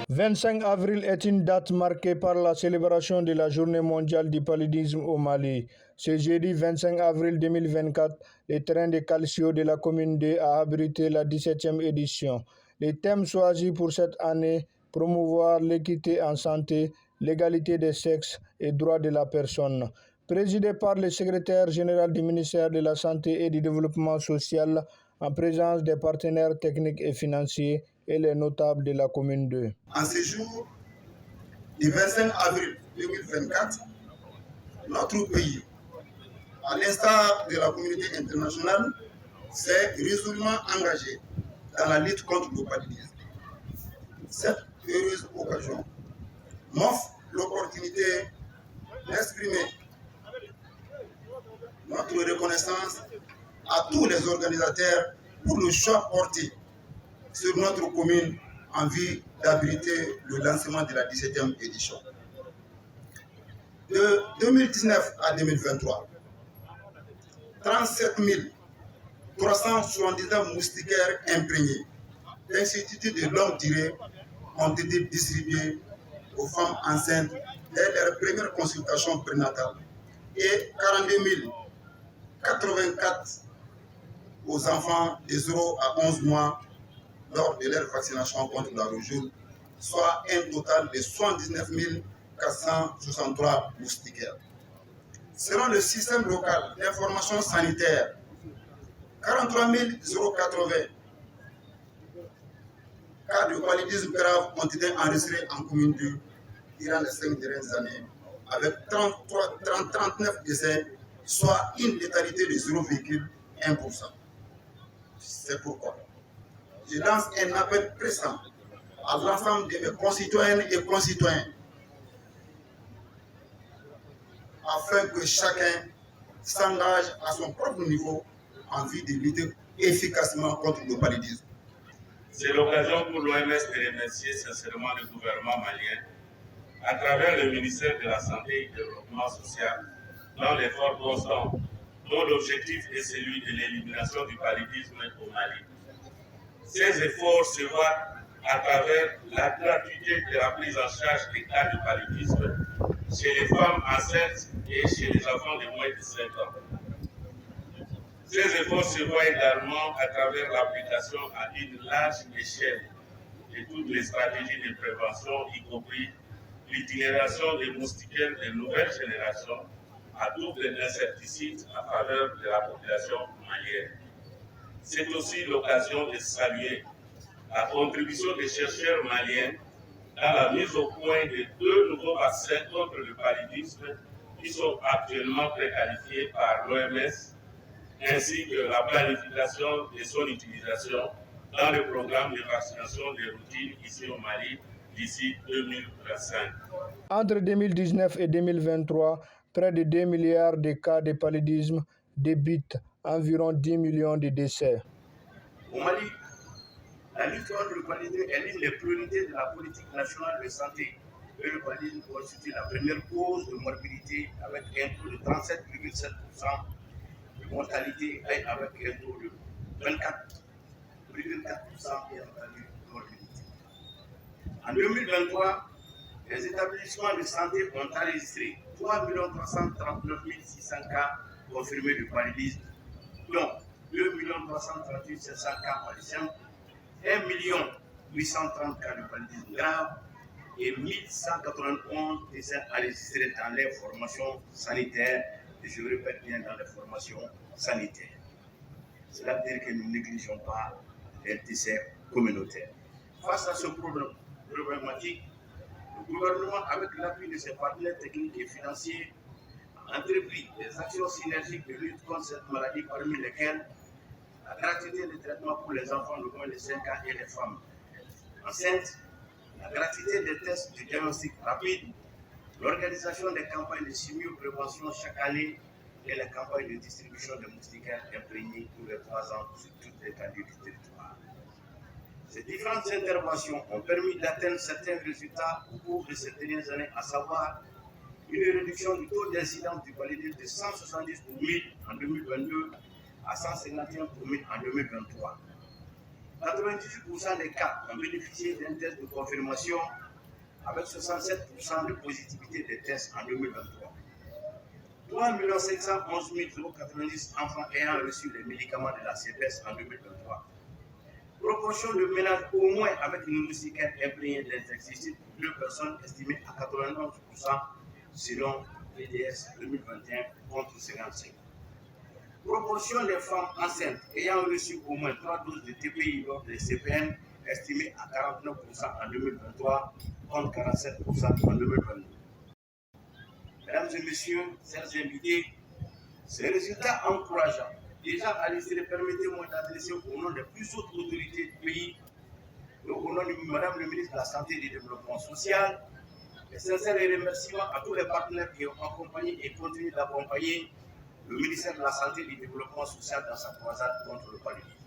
25 avril est une date marquée par la célébration de la Journée mondiale du paludisme au Mali. Ce jeudi 25 avril 2024, le terrain de Calcio de la commune 2 a abrité la 17e édition. Les thèmes choisis pour cette année: promouvoir l'équité en santé, l'égalité des sexes et droits de la personne. Présidé par le secrétaire général du ministère de la Santé et du Développement social, en présence des partenaires techniques et financiers et les notables de la commune 2. En ce jour du 25 avril 2024, notre pays, à l'instar de la communauté internationale, s'est résolument engagé dans la lutte contre le paludisme. Cette heureuse occasion m'offre l'opportunité d'exprimer notre reconnaissance à tous les organisateurs pour le choix porté sur notre commune en vue d'abriter le lancement de la 17e édition. De 2019 à 2023, 37 379 moustiquaires imprégnés d'instituts de longue durée ont été distribués aux femmes enceintes dès leur première consultation prénatale et 42 084 aux enfants de 0 à 11 mois lors de leur vaccination contre la rougeole, soit un total de 79 463 moustiquaires. Selon le système local d'information sanitaire, 43 080 cas de paludisme grave ont été enregistrés en commune 2 durant les 5 dernières années, avec 39 décès, soit une létalité de 0,1%. C'est pourquoi je lance un appel pressant à l'ensemble de mes concitoyennes et concitoyens afin que chacun s'engage à son propre niveau en vue de lutter efficacement contre le paludisme. C'est l'occasion pour l'OMS de remercier sincèrement le gouvernement malien à travers le ministère de la Santé et du Développement social dans l'effort constant dont l'objectif est celui de l'élimination du paludisme au Mali. Ces efforts se voient à travers la gratuité de la prise en charge des cas de paludisme chez les femmes enceintes et chez les enfants de moins de 5 ans. Ces efforts se voient également à travers l'application à une large échelle de toutes les stratégies de prévention, y compris l'utilisation des moustiquaires de nouvelle génération à toutes les insecticides en faveur de la population malienne. C'est aussi l'occasion de saluer la contribution des chercheurs maliens dans la mise au point de 2 nouveaux vaccins contre le paludisme qui sont actuellement préqualifiés par l'OMS, ainsi que la planification de son utilisation dans le programme de vaccination de routine ici au Mali d'ici 2025. Entre 2019 et 2023, près de 2 milliards de cas de paludisme débutent, environ 10 millions de décès. Au Mali, la lutte contre le paludisme est l'une des priorités de la politique nationale de santé. Et le paludisme constitue la première cause de morbidité avec un taux de 37,7% de mortalité et avec un taux de 24,4% de morbidité. En 2023, les établissements de santé ont enregistré 3 339 600 cas confirmés de paludisme, dont 2 338 700 cas paludisme, 1 830 cas de paludisme grave et 1191 décès enregistrés dans les formations sanitaires, et je répète bien dans les formations sanitaires. Cela veut dire que nous ne négligeons pas les décès communautaires. Face à ce problématique, le gouvernement, avec l'appui de ses partenaires techniques et financiers, a entrepris des actions synergiques de lutte contre cette maladie, parmi lesquelles la gratuité de traitement pour les enfants de moins de 5 ans et les femmes enceintes, la gratuité des tests de diagnostic rapide, l'organisation des campagnes de chimioprévention chaque année et les campagnes de distribution de moustiquaires imprégnés tous les 3 ans sur toute l'étendue du territoire. Ces différentes interventions ont permis d'atteindre certains résultats au cours de ces dernières années, à savoir une réduction du taux d'incidence du paludisme de 170 pour 1000 en 2022 à 151 pour 1000 en 2023. 98% des cas ont bénéficié d'un test de confirmation avec 67% de positivité des tests en 2023. 3 511 090 enfants ayant reçu les médicaments de la CPS en 2023. Proportion de ménages au moins avec une moustiquaire imprégnée d'insecticide pour 2 personnes estimée à 91% selon PDS 2021 contre 55. Proportion des femmes enceintes ayant reçu au moins 3 doses de TPI lors des CPN estimée à 49% en 2023 contre 47% en 2022. Mesdames et messieurs, chers invités, ces résultats encourageants, déjà à l'issue, permettez-moi d'adresser au nom des plus hautes autorités du pays, au nom de Madame le ministre de la Santé et du Développement social, les sincères remerciements à tous les partenaires qui ont accompagné et continuent d'accompagner le ministère de la Santé et du Développement social dans sa croisade contre le paludisme.